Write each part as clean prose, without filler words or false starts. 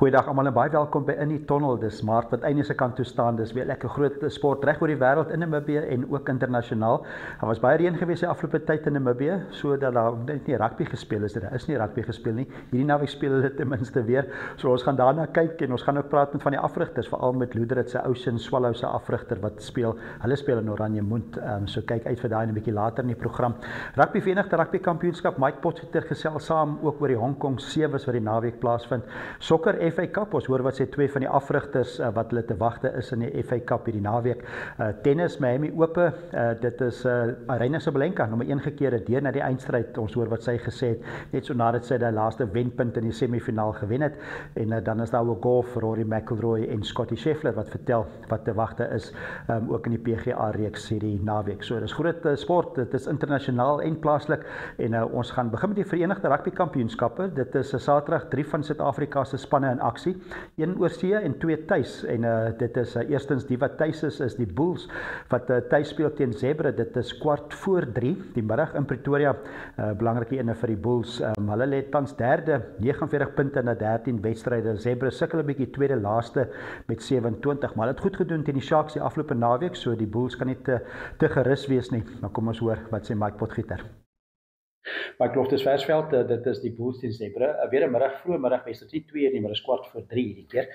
Goeiedag almal en baie welkom by In die Tunnel. Dis Maart wat einde se kant toe staan. Dis weer lekker groot sport reg oor die wêreld in Namibië en ook internasionaal. Daar was baie reën gewees die afgelope tyd in Namibië, sodat daar net nie rugby gespeel is. Daar is nie rugby gespeel nie. Hierdie naweek speel hulle ten minste weer. So ons gaan daarna kyk en ons gaan ook praat met van die afrigters, veral met Loederit se Ocean Swallows se afrigter wat speel. Hulle speel in Oranje Mond. So kyk uit vir daai 'n bietjie later in die program. Rugby Verenigde Rugby Kampioenskap, Mike Potgieter gesels saam ook oor die Hong Kong Sevens wat die naweek plaasvind. Sokker FA Cup, ons hoor wat sê twee van die afrigters wat hulle te wagte is in die FA Cup hierdie naweek. Tennis Miami Ope, dit is Aryna Sabalenka, nommer 1 gekeerde deur na die eindstryd. Ons hoor wat sy gesê het, net so nadat sy die laaste wenpunt in die semifinaal gewen het. En dan is daar ook golf, Rory McIlroy en Scottie Scheffler wat vertel wat te wagte is, ook in die PGA reeks hierdie naweek. So dis groot sport, dit is internasionaal en plaaslik en ons gaan begin met die Verenigde Rugby Kampioenskappe. Dit is Saterdag 3 van Suid-Afrika se spanne in aksie, 1 oorsee en 2 tuis. En dit is eerstens die wat tuis is die Bulls wat tuis speel teen Zebra. Dit is 2:15 die middag in Pretoria. Belangrike ene vir die Bulls. Hulle lê tans derde, 49 punte na 13 wedstryde. Zebra sukkel 'n bietjie, tweede laaste met 27, maar hulle het goed gedoen teen die Sharks die afgelope naweek, so die Bulls kan nie te gerus wees nie. Maar kom ons hoor wat sê Mike Potgieter. Mike Loftus-Versfeld, dit is die Bulls teen Zebra. Weer 'n middag, vroeë middag, Wes, dit is nie 2 nie, maar dit is 2:15 hierdie keer.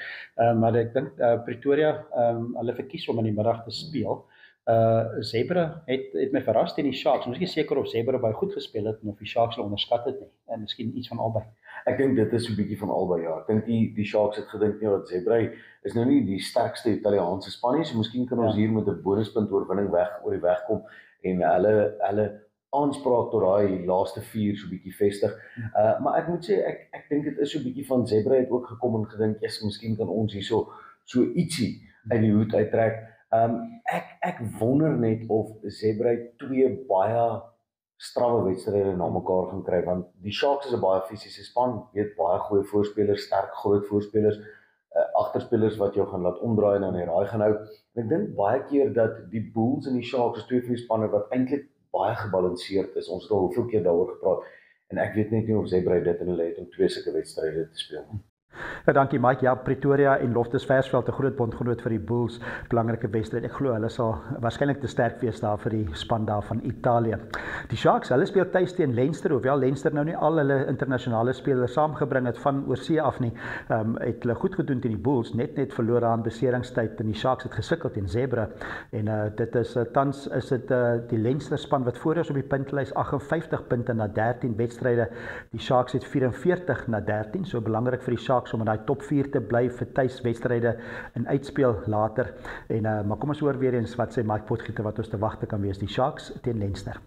Maar ek dink Pretoria, hulle verkies om in die middag te speel. Zebra het my verras teen die Sharks. Ons is nie seker of Zebra baie goed gespeel het en of die Sharks hulle onderskat het nie. En miskien iets van albei. Ek dink dit is 'n bietjie van albei, ja. Ek dink die Sharks het gedink dat Zebra is nou nie die sterkste Italiaanse span nie, so miskien kan ons hier met 'n bonuspunt oorwinning oor die weg kom en hulle aanspraak tot daai laaste 4 so bietjie vestig. Maar ek moet sê ek dink dit is so bietjie van Zebra het ook gekom en gedink, "Yes, miskien kan ons hier so ietsie uit die hoed uittrek." Ek wonder net of Zebra 2 baie strawwe wedstryde na mekaar gaan kry, want die Sharks is 'n baie fisiese span, weet baie goeie voorspelers, sterk groot voorspelers, agterspelers wat jou gaan laat omdraai en dan die raai gaan hou. En ek dink baie keer dat die Bulls en die Sharks is twee van die spanne wat eintlik baie gebalanseerd is. Ons het al hoeveel keer daaroor gepraat en ek weet net nie of Zebra dit in hulle het om 2 sulke wedstryde te speel. Dankie Mike. Ja, Pretoria en Loftus-Versfeld 'n groot bondgenoot vir die Bulls, belangrike wedstryd. Ek glo hulle sal waarskynlik te sterk wees daar vir die span daar van Italië. Die Sharks, hulle speel tuis teen Leinster, hoewel Leinster nou nie al hulle internasionale spelers saamgebring het van oorsee af nie. Het hulle goed gedoen teen die Bulls, net verloor aan beseringstyd en die Sharks het gesukkel teen Zebra. En dit is tans is dit die Leinster span wat voor is op die puntlys, 58 punte na 13 wedstryde. Die Sharks het 44 na 13, so belangrik vir die Sharks om in daai top 4 te bly vir tuiswedstryde in uitspeel later. Maar kom ons hoor weer eens wat sê Mike Potgieter wat ons te wagte kan wees. Die Sharks teen Leinster.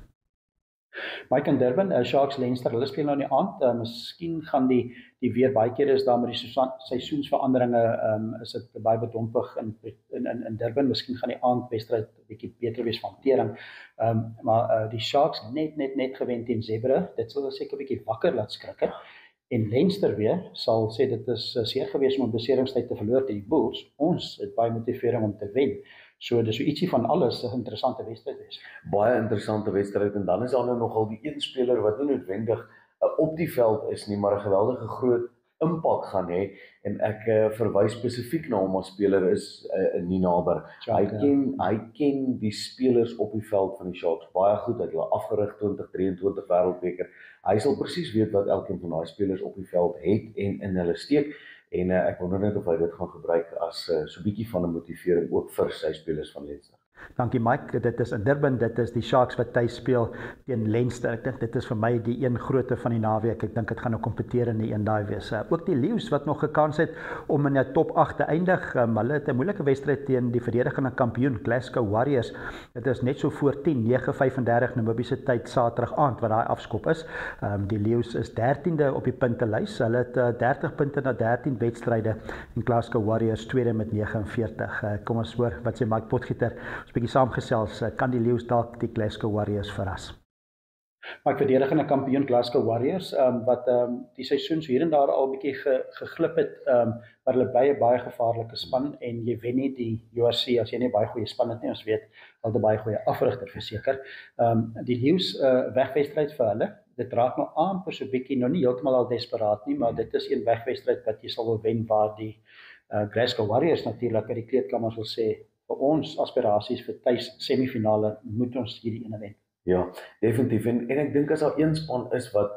Mike in Durban, Sharks Leinster, hulle speel nou in die aand. Miskien gaan die weer baie keer is daar met die seisoensveranderinge, is dit baie bedompig in Durban. Miskien gaan die aandwedstryd 'n bietjie beter wees van hantering. Maar die Sharks net gewen teen Zebra. Dit sal seker 'n bietjie wakker laat skrik het. En Leinster weer sal sê dit is seer gewees om 'n beseringstyd te verloor teen die Bulls. Ons het baie motivering om te wen. So dis so ietsie van alles 'n interessante wedstryd is. Baie interessante wedstryd en dan is daar nou nogal die een speler wat nie noodwendig op die veld is nie, maar 'n geweldige groot impak gaan hê en ek verwys spesifiek na hom as speler is Ninaber. Hy ken die spelers op die veld van die Sharks baie goed. Hy het hulle afgerig 2023 wêreldbeker. Hy sal presies weet wat elkeen van daai spelers op die veld het en in hulle steek en ek wonder net of hy dit gaan gebruik as so bietjie van 'n motivering ook vir sy spelers van Leinster. Dankie Mike, dit is in Durban, dit is die Sharks wat tuis speel teen Leinster. Ek dink dit is vir my die een grootte van die naweek. Ek dink dit gaan 'n kompeterende een daai wees. Ook die Lions wat nog 'n kans het om in die top 8 te eindig. Hulle het 'n moeilike wedstryd teen die verdedigende kampioen Glasgow Warriors. Dit is net so voor 10, 9:35 Namibiese tyd Saterdag aand wat daai afskop is. Die Lions is 13de op die puntelys. Hulle het 30 punte na 13 wedstryde en Glasgow Warriors tweede met 49. Kom ons hoor wat sê Mike Potgieter. Ons bietjie saamgesels, kan die Lions dalk die Glasgow Warriors verras? Maar verdedigende kampioen Glasgow Warriors, wat die seisoen so hier en daar al 'n bietjie geglip het, maar hulle baie gevaarlike span en jy wen nie die URC as jy nie baie goeie span het nie. Ons weet hulle het baie goeie afrigter verseker. Die Lions wegwedstryd vir hulle dit raak nou amper so bietjie nou nie heeltemal al desperaat nie, maar dit is een wegwedstryd wat jy sal wil wen waar die Glasgow Warriors natuurlik uit die kleedkamers wil sê vir ons aspirasies vir tuis semifinale moet ons hierdie ene wen. Ja, definitief en ek dink as daar een span is wat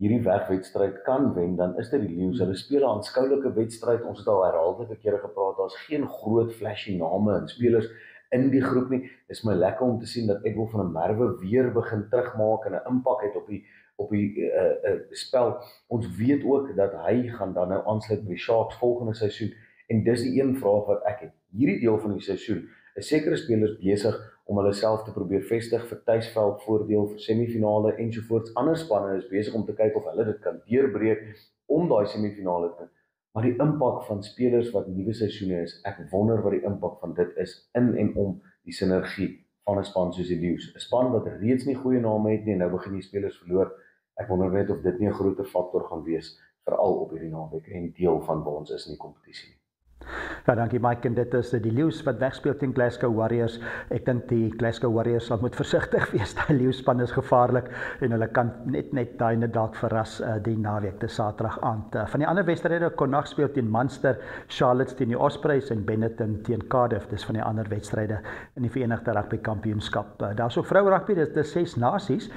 hierdie wegwedstryd kan wen, dan is dit die Lions. Hulle speel 'n aanskoulike wedstryd. Ons het al herhaaldelike kere gepraat, daar's geen groot flashy name en spelers in die groep nie. Dis my lekker om te sien dat Edwin van der Merwe weer begin terugmaak en 'n impak het op die spel. Ons weet ook dat hy gaan dan nou aansluit by die Sharks volgende seisoen en dis die een vraag wat ek het. Hierdie deel van die seisoen is sekere spelers besig om hulle self te probeer vestig vir tuisveld voordeel vir semifinale ensovoorts. Ander spanne is besig om te kyk of hulle dit kan deurbreek om daai semifinale te. Maar die impak van spelers wat nuwe seisoene is, ek wonder wat die impak van dit is in en om die sinergie van 'n span soos die Lions. 'n Span wat reeds nie goeie name het nie en nou begin die spelers verloor. Ek wonder net of dit nie 'n groot faktor gaan wees veral op hierdie naweek en deel van waar ons is in die kompetisie nie. Ja, dankie Mike, en dit is die Lions wat wegspeel teen Glasgow Warriors. Ek dink die Glasgow Warriors sal moet versigtig wees. Die Lions span is gevaarlik en hulle kan net daai net dalk verras die naweek te Saterdag aand. Van die ander wedstryde, Connacht speel teen Munster, Charlotte teen die Ospreys en Benetton teen Cardiff. Dis van die ander wedstryde in die Verenigde Rugby Kampioenskap. Daar's ook vroue rugby, dit is 6 nasies.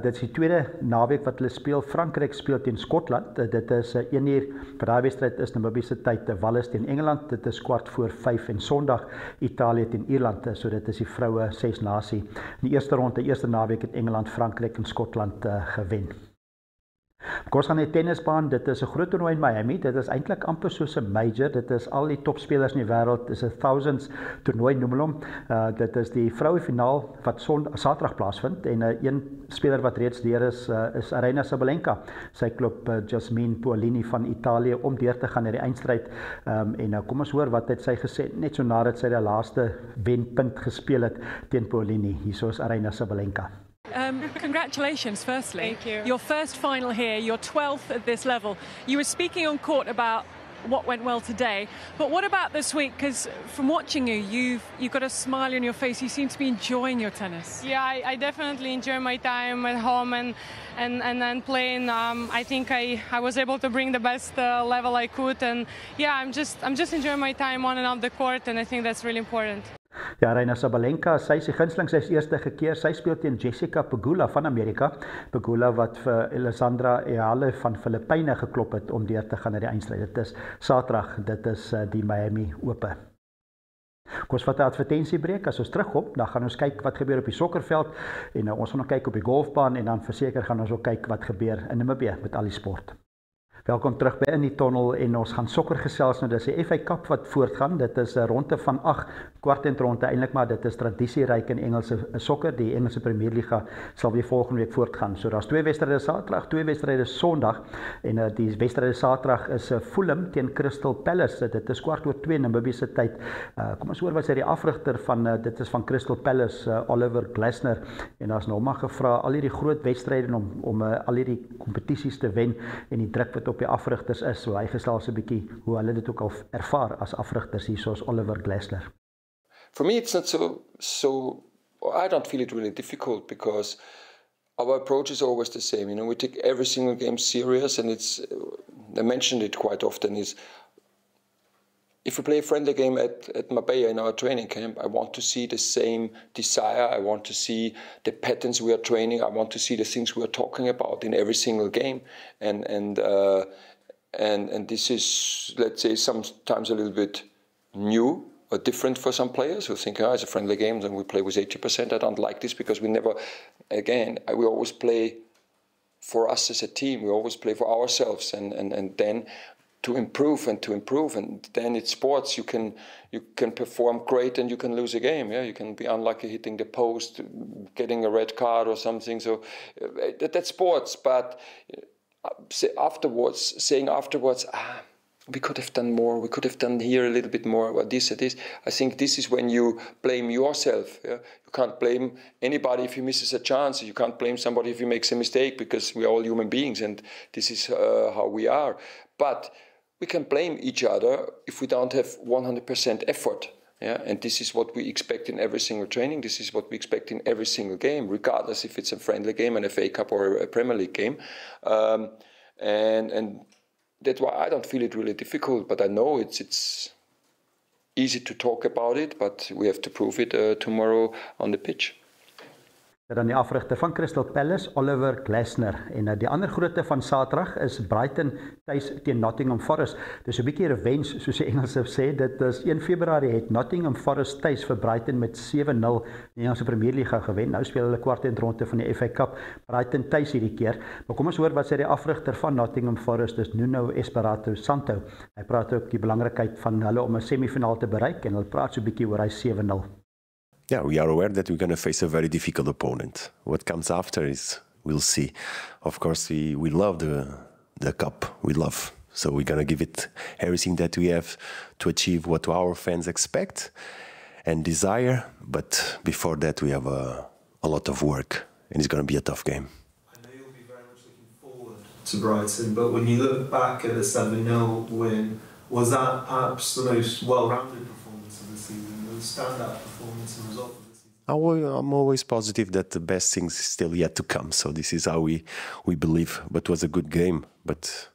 Dit is die tweede naweek wat hulle speel. Frankryk speel teen Skotland. Dit is 1 uur vir daai wedstryd is Namibië se tyd, Wallis teen Engeland. Dit is 4:15 en Sondag Italië teen Ierland, so dit is die vroue 6 nasie. In die eerste ronde, eerste naweek het Engeland, Frankryk en Skotland gewen. Ons gaan die tennisbaan, dit is 'n groot toernooi in Miami, dit is eintlik amper soos 'n major, dit is al die topspelers in die wêreld, dit is 'n thousands toernooi noem hulle hom. Dit is die vroue finaal wat Saterdag plaasvind en een speler wat reeds deur is Aryna Sabalenka. Sy klop Jasmine Paolini van Italië om deur te gaan na die eindstryd. En kom ons hoor wat het sy gesê net so nadat sy die laaste wenpunt gespeel het teen Paolini. Hierso is Aryna Sabalenka. Congratulations, firstly. Thank you. Your first final here, your 12th at this level. You were speaking on court about what went well today, but what about this week? Because from watching you, you've got a smile on your face. You seem to be enjoying your tennis. Yeah, I definitely enjoy my time at home and playing. I think I was able to bring the best level I could, and yeah, I'm just enjoying my time on and off the court, and I think that's really important. Ja, Aryna Sabalenka, sy is die gunsteling, sy is eerste gekeer. Sy speel teen Jessica Pegula van Amerika. Pegula wat vir Alessandra Eale van Filippyne geklop het om deur te gaan na die eindstryd. Dit is Saterdag, dit is die Miami Ope. Kom ons vat 'n advertensiebreek. As ons terugkom, dan gaan ons kyk wat gebeur op die sokkerveld en ons gaan nog kyk op die golfbaan en dan verseker gaan ons ook kyk wat gebeur in Namibië met al die sport. Welkom terug by In die Tunnel en ons gaan sokker gesels nou. Dis die FA Cup wat voortgaan. Dit is 'n ronde van 8 kwartfinale eintlik, maar dit is tradisieryk in Engelse sokker. Die Engelse Premier Liga sal weer volgende week voortgaan. So daar's 2 wedstryde Saterdag, 2 wedstryde Sondag en die wedstryde Saterdag is Fulham teen Crystal Palace. Dit is 2:15 Namibië se tyd. Kom ons hoor wat sê die afrigter van dit is van Crystal Palace, Oliver Glasner, en daar's nou maar gevra al hierdie groot wedstryde om al hierdie kompetisies te wen en die druk wat op die afrigters is, so hy gestel so 'n bietjie hoe hulle dit ook al ervaar as afrigters hier soos Oliver Glasner. For me it's not so I don't feel it really difficult because our approach is always the same. You know, we take every single game serious, and I mentioned it quite often, is if we play a friendly game at Marbella in our training camp, I want to see the same desire. I want to see the patterns we are training. I want to see the things we are talking about in every single game. And this is, let's say, sometimes a little bit new or different for some players who think, it's a friendly game, then we play with 80%. I don't like this because we always play for us as a team. We always play for ourselves, and then to improve, and then it's sports. You can perform great and you can lose a game. Yeah, you can be unlucky hitting the post, getting a red card or something. So that's sports. But saying afterwards, we could have done more. We could have done here a little bit more. Or this or this. I think this is when you blame yourself. Yeah? You can't blame anybody if he misses a chance. You can't blame somebody if he makes a mistake, because we are all human beings, and this is how we are. But we can blame each other if we don't have 100% effort. Yeah, and this is what we expect in every single training. This is what we expect in every single game, regardless if it's a friendly game, an FA Cup or a Premier League game. And that's why I don't feel it really difficult, but I know it's easy to talk about it, but we have to prove it tomorrow on the pitch. Dan die afrigter van Crystal Palace, Oliver Glasner. En die ander grootte van Saterdag is Brighton tuis teen Nottingham Forest. Dis 'n bietjie revenge, soos die Engelse sê. Dit is 1 Februarie het Nottingham Forest tuis vir Brighton met 7-0 in die Engelse Premier Liga gewen. Nou speel hulle kwartfinale van die FA Cup. Brighton tuis hierdie keer. Maar kom ons hoor wat sê die afrigter van Nottingham Forest, dis Nuno Espirito Santo. Hy praat ook die belangrikheid van hulle om 'n semifinaal te bereik en hulle praat so 'n bietjie oor hy 7-0. Yeah, we are aware that we're going to face a very difficult opponent. What comes after is, we'll see. Of course, we love the cup. We love. So we're going to give it everything that we have to achieve what our fans expect and desire. But before that, we have a lot of work, and it's going to be a tough game. I know you'll be very much looking forward to Brighton, but when you look back at the 7-0 win, was that perhaps the most well-rounded performance of the season? Standout performance and result of the season? I'm always positive that the best things still yet to come. So this is how we believe. But it was a good game. But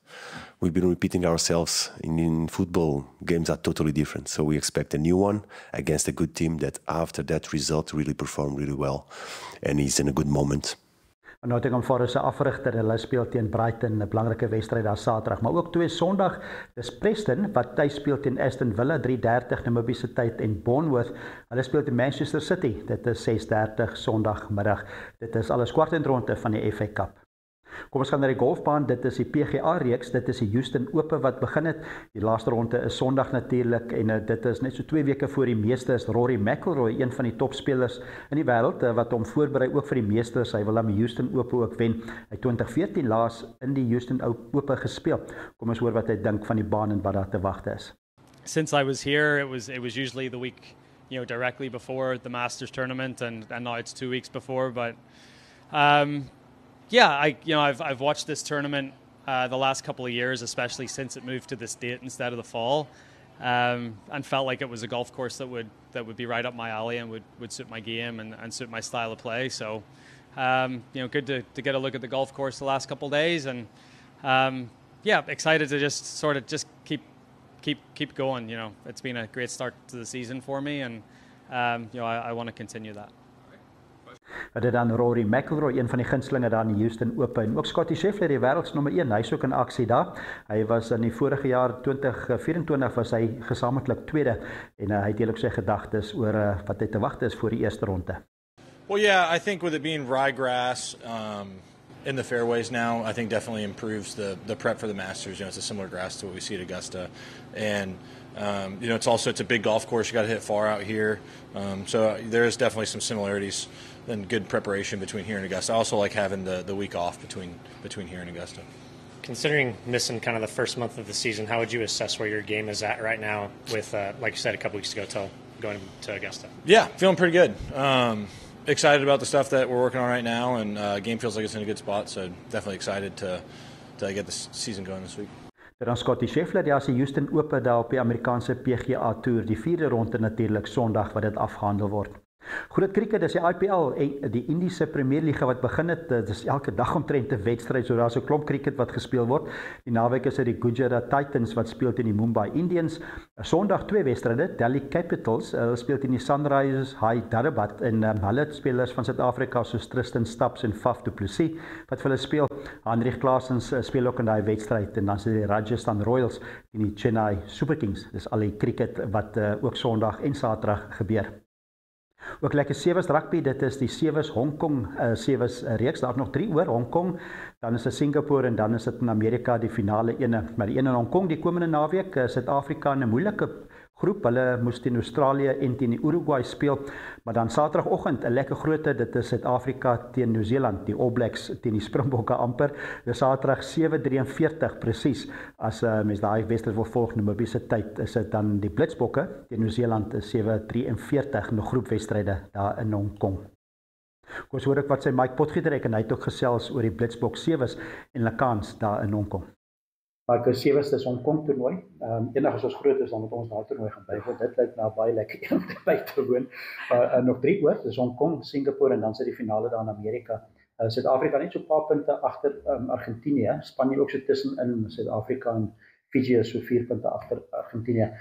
we've been repeating ourselves. In football, games are totally different. So we expect a new one against a good team that after that result really performed really well. And he's in a good moment. Nottingham Forest se afrigter, hulle speel teen Brighton, 'n belangrike wedstryd daar Saterdag, maar ook 2 Sondag, dis Preston wat tuis speel teen Aston Villa 3:30 Namibiese tyd en Bournemouth, hulle speel teen Manchester City. Dit is 6:30 Sondagmiddag. Dit is alles kwartfinale van die FA Cup. Kom ons gaan na die golfbaan. Dit is die PGA reeks. Dit is die Houston Open wat begin het. Die laaste ronde is Sondag natuurlik en dit is net so 2 weke voor die Meesters. Rory McIlroy, een van die topspelers in die wêreld wat hom voorberei ook vir die Meesters. Hy wil aan die Houston Open ook wen. Hy 2014 laas in die Houston Open gespeel. Kom ons hoor wat hy dink van die baan en wat daar te wagte is. Since I was here, it was usually the week, directly before the Masters tournament, and now it's 2 weeks before. But yeah, I've watched this tournament the last couple of years, especially since it moved to this date instead of the fall, and felt like it was a golf course that would be right up my alley and would suit my game and suit my style of play. So, good to get a look at the golf course the last couple of days, and yeah, excited to just keep going. It's been a great start to the season for me, and I want to continue that. Dit dan Rory McIlroy, een van die gunstelinge daar in die Houston Open. En ook Scottie Scheffler, die wêreldsnommer 1, hy's ook in aksie daar. Hy was in die vorige jaar 2024 was hy gesamentlik tweede en hy het ook sy gedagtes oor wat hy te wagte is voor die eerste ronde. Well, yeah, I think with it being ryegrass in the fairways now, I think definitely improves the prep for the Masters. It's a similar grass to what we see at Augusta, and it's a big golf course. You got to hit far out here, so there is definitely some similarities and good preparation between here and Augusta. I also like having the week off between here and Augusta. Considering missing kind of the first month of the season, how would you assess where your game is at right now with, like you said a couple weeks ago, going to Augusta? Yeah, feeling pretty good. Excited about the stuff that we're working on right now, and game feels like it's in a good spot, so definitely excited to get the season going this week. Dan Scottie Scheffler, die die Houston Open daar op die Amerikaanse PGA Tour, die 4de ronde natuurlik Sondag wat dit afgehandel word. Groot cricket, dis die IPL en die Indiese Premier Liga wat begin het. Dit is elke dag omtrent 'n wedstryd, so daar's 'n klomp cricket wat gespeel word. Die naweek is dit die Gujarat Titans wat speel teen die Mumbai Indians. Sondag 2 wedstryde, Delhi Capitals, hulle speel teen die Sunrisers Hyderabad en hulle spelers van Suid-Afrika soos Tristan Stubbs en Faf du Plessis wat vir hulle speel. Hendrik Claessens speel ook in daai wedstryd en dan is die Rajasthan Royals teen die Chennai Super Kings. Dis al die cricket wat ook Sondag en Saterdag gebeur. Ook lekker Sevens rugby, dit is die Sevens Hong Kong Sevens reeks, daar is nog 3 oor Hong Kong, dan is dit Singapore en dan is dit in Amerika die finale ene, maar die een in Hong Kong die komende naweek, Suid-Afrika in 'n moeilike groep, hulle moes teen Australië en teen die Uruguay speel, maar dan Saterdagoggend 'n lekker grootte, dit is Suid-Afrika teen Nieu-Seeland, die All Blacks teen die Springbokke amper, dis Saterdag 7:43 presies, as mens daai wedstryd wil volg Namibiese tyd, is dit dan die Blitsbokke teen Nieu-Seeland is 7:43 'n groepwedstryde daar in Hong Kong. Kom ons hoor ook wat sy Mike Potgieter en hy het ook gesels oor die Blitsbok Sevens en hulle kans daar in Hong Kong. Maar ek 7ste is Hong Kong toernooi. Eendag as ons groot is, dan moet ons daai toernooi gaan bywoon. Dit lyk na baie lekker om by te woon. Nog 3 oor, dis Hong Kong, Singapore en dan sit die finale daar in Amerika. Suid-Afrika net so 'n paar punte agter Argentinië, Spanje ook so tussenin, Suid-Afrika en Fiji is so 4 punte agter Argentinië.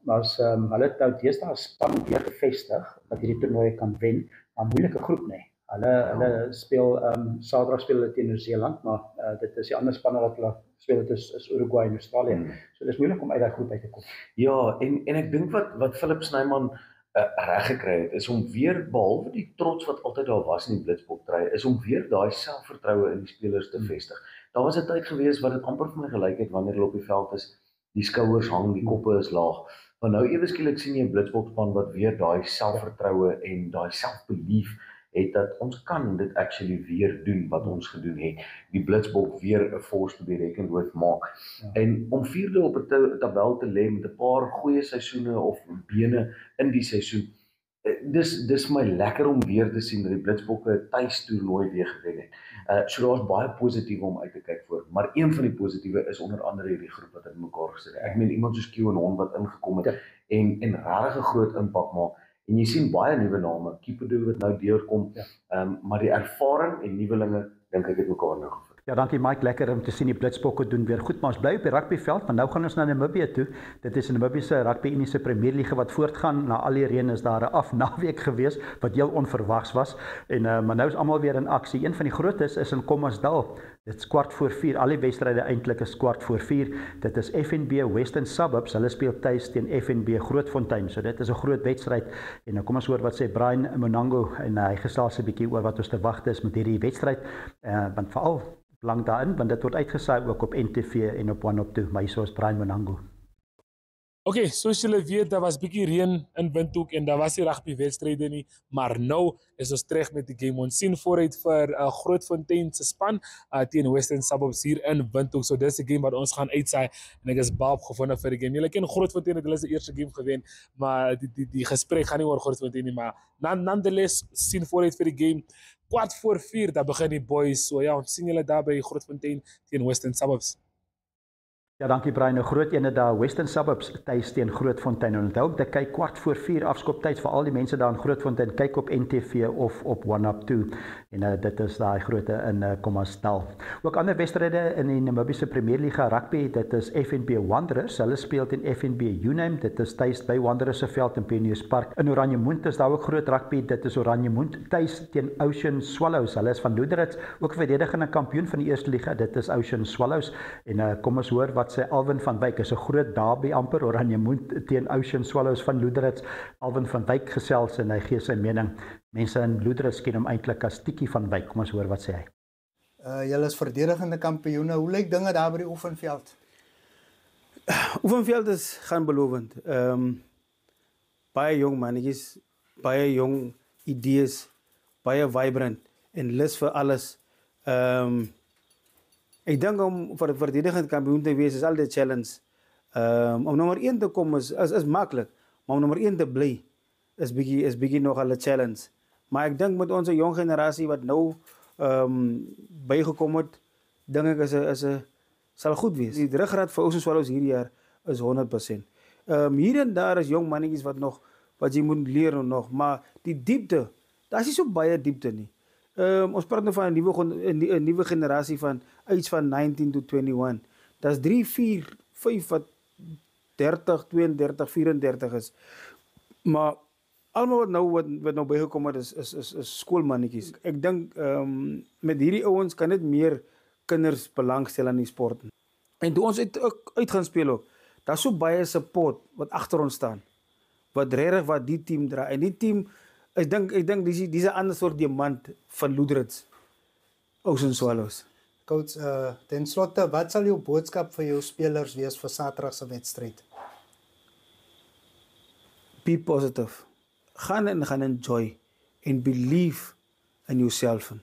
Maar as hulle het nou deesdae span weer gevestig dat hierdie toernooi kan wen, maar moeilike groep nee. Hulle speel Saterdag speel hulle teen Nieu-Seeland, maar dit is die ander spanne wat hulle speel, dit is Uruguay en Australië. So dis moeilik om uit daai groep uit te kom. Ja, en ek dink wat Philip Snyman reg gekry het, is om weer, behalwe die trots wat altyd daar was in die Blitsbok-try, is om weer daai selfvertroue in die spelers te vestig. Daar was 'n tyd gewees wat dit amper vir my gelyk het wanneer hulle op die veld is, die skouers hang, die koppe is laag. Maar nou ewe skielik sien jy 'n Blitsbokspan wat weer daai selfvertroue en daai selfbelief het dat ons kan dit actually weer doen wat ons gedoen het. Die Blitsbok weer 'n force to be reckoned with maak. Ja. En om 4de op 'n tabel te lê met 'n paar goeie seisoene of bene in die seisoen, dis my lekker om weer te sien dat die Blitsbokke 'n tuistoernooi weer gewen het. So daar's baie positiewe om uit te kyk voor, maar een van die positiewe is onder andere hierdie groep wat in mekaar gesit het. Ek meen iemand soos Kieran Hon wat ingekom het en regtig 'n groot impak maak. En jy sien baie nuwe name, Kipedo wat nou deurkom, maar die ervaring en nuwelinge dink ek het mekaar nou gevind. Ja, dankie Mike, lekker om te sien die Blitsbokke doen weer goed, maar ons bly op die rugbyveld, want nou gaan ons na Namibië toe. Dit is 'n Namibiese Rugby Unie se Premierliga wat voortgaan. Na al die reën is daar 'n afnaweek gewees wat heel onverwags was en maar nou is almal weer in aksie. Een van die grootes is in Kommersdal. Dit is 4:15. Al die wedstryde eintlik is 4:15. Dit is FNB Western Suburbs. Hulle speel tuis teen FNB Grootfontein. So dit is 'n groot wedstryd en nou kom ons hoor wat sê Brian Monango en hy gesels 'n bietjie oor wat ons te wagte is met hierdie wedstryd. Want veral belang daarin, want dit word uitgesaai ook op NTV en op One Up 2, maar hier is Brian Monango. Okay, soos julle weet, daar was bietjie reën in Windhoek en daar was nie rugby wedstryde nie, maar nou is ons terug met die game. Ons sien vooruit vir Grootfontein se span teen Western Suburbs hier in Windhoek. So dis 'n game wat ons gaan uitsaai en ek is baie opgewonde vir die game. Julle ken Grootfontein, het hulle se eerste game gewen, maar die gesprek gaan nie oor Grootfontein nie, maar nonetheless sien vooruit vir die game. 4:15, daar begin die boys. So ja, ons sien julle daar by Grootfontein teen Western Suburbs. Ja, dankie Brian. 'n Groot ene daar, Western Suburbs tuis teen Grootfontein. En onthou, dit kyk 4:15 afskoptyd vir al die mense daar in Grootfontein. Kyk op NTV of op One Up 2. En dit is daai groote in Kommersdal. Ook ander wedstryde in die Namibiese Premierliga rugby. Dit is FNB Wanderers. Hulle speel teen FNB Uname. Dit is tuis by Wanderers se veld in Pionierspark. In Oranjemund is daar ook groot rugby. Dit is Oranjemund tuis teen Ocean Swallows. Hulle is van Loederitz, ook verdedigende kampioen van die eerste liga. Dit is Ocean Swallows. En kom ons hoor wat sê Alvin van Wyk. Is 'n groot derby amper, Oranjemund teen Ocean Swallows van Loederitz. Alvin van Wyk gesels en hy gee sy mening. Mense in Loederitz ken hom eintlik as Tikkie van Wyk. Kom ons hoor wat sê hy. Julle is verdedigende kampioene. Hoe lyk dinge daar by die oefenveld? Oefenveld gaan belovend. Baie jong mannetjies, baie jong idees, baie vibrant en lus vir alles. Ek dink om vir 'n verdedigende kampioen te wees is al die challenge. Om nommer 1 te kom is maklik, maar om nommer 1 te bly is bietjie nog al 'n challenge. Maar ek dink met onze jong generasie wat nou bygekom het, dink ek sal goed wees. Die ruggraat vir Ocean Swallows hierdie jaar is 100%. Hier en daar is jong mannetjies wat jy moet leer nog, maar die diepte, daar is nie so baie diepte nie. Ons praat nou van 'n nuwe generasie van age van 19 to 21. Daar's 3, 4, 5 wat 30, 32, 34 is. Maar almal wat nou bygekom het is skoolmannetjies. Ek dink met hierdie ouens kan dit meer kinders belangstel aan die sport. En toe ons uit gaan speel ook, daar's so baie support wat agter ons staan. Wat regtig wat die team dra en die team ek dink dis 'n ander soort diamant van Loederitz. Ocean Swallows. Coach, ten slotte, wat sal jou boodskap vir jou spelers wees vir Saterdag se wedstryd? Be positive. Gaan enjoy and believe in yourself.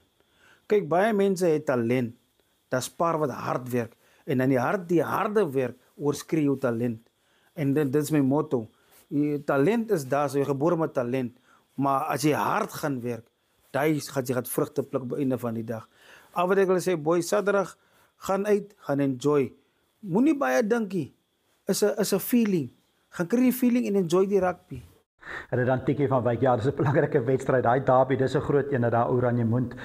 Kyk, baie mense het talent. Daar's paar wat hard werk en dan die harde werk oorskree jou talent. En dit is my motto. Die talent is daar, so jy gebore met talent. Maar as jy hard gaan werk, jy gaan vrugte pluk by einde van die dag. Al wat ek wil sê, boys, Saterdag, gaan uit, gaan enjoy. moenie baie dinkie. Is 'n feeling. Gaan kry die feeling en enjoy die rugby. En dan tikkie van Wyk, ja, dis 'n belangrike wedstryd. Daai derby, dis 'n groot een dat daar Oranje Mond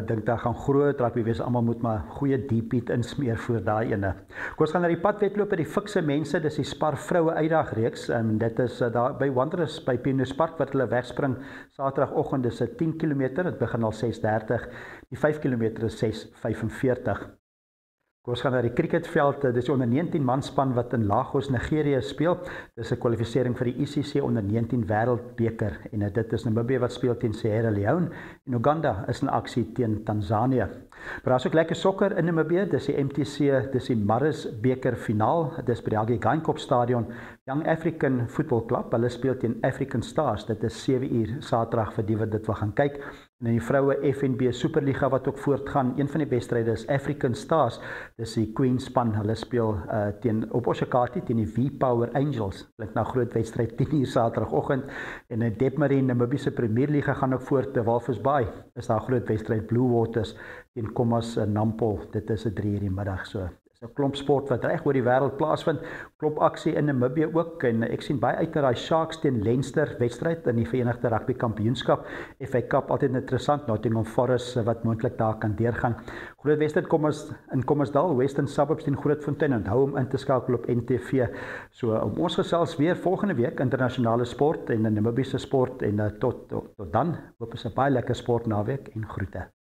dink daar gaan groot rugby wees. Almal moet maar goeie deep heat insmeer vir daai ene. Kom ons gaan na die padwedloop by die fikse mense. Dis die Spar vroue uitdagreeks. Dit is daar by Wanderers by Pioneers Park wat hulle wegspring Saterdagoggend. Dis 'n 10 km. Dit begin al 6:30. Die 5 km is 6:45. Ons gaan na die cricketveld, dis die onder 19 manspan wat in Lagos, Nigerië speel. Dis 'n kwalifisering vir die ICC onder 19 wêreldbeker en dit is Namibië wat speel teen Sierra Leone en Uganda is in aksie teen Tanzanië. Maar daar's ook lekker sokker in Namibië, dis die MTC, dis die Maris beker finaal, dis by die Hage Geingob stadion. Young African Football Club, hulle speel teen African Stars. Dit is 7 uur Saterdag vir die wat dit wil gaan kyk. En in die vroue FNB Superliga wat ook voortgaan, een van die wedstryde is African Stars. Dis die Queen span, hulle speel op Oshakati teen die V-Power Angels. Klink nou groot wedstryd 10 uur Saterdagoggend. En in Debmarine Namibiese Premierliga gaan ook voort te Walvis Bay. Is daar groot wedstryd Blue Waters teen Kommas Nampol. Dit is 3 uur die middag so. Dis 'n klomp sport wat reg oor die wêreld plaasvind. Klomp aksie in Namibië ook en ek sien baie uit na daai Sharks teen Leinster wedstryd in die Verenigde Rugby Kampioenskap. FA Cup altyd interessant. Nottingham Forest wat moontlik daar kan deurgaan. Groot wedstryd in Kommersdal, Western Suburbs teen Grootfontein. Onthou om in te skakel op NTV. So ons gesels weer volgende week internasionale sport en Namibiese sport en tot dan. Hoop is 'n baie lekker sport naweek en groete.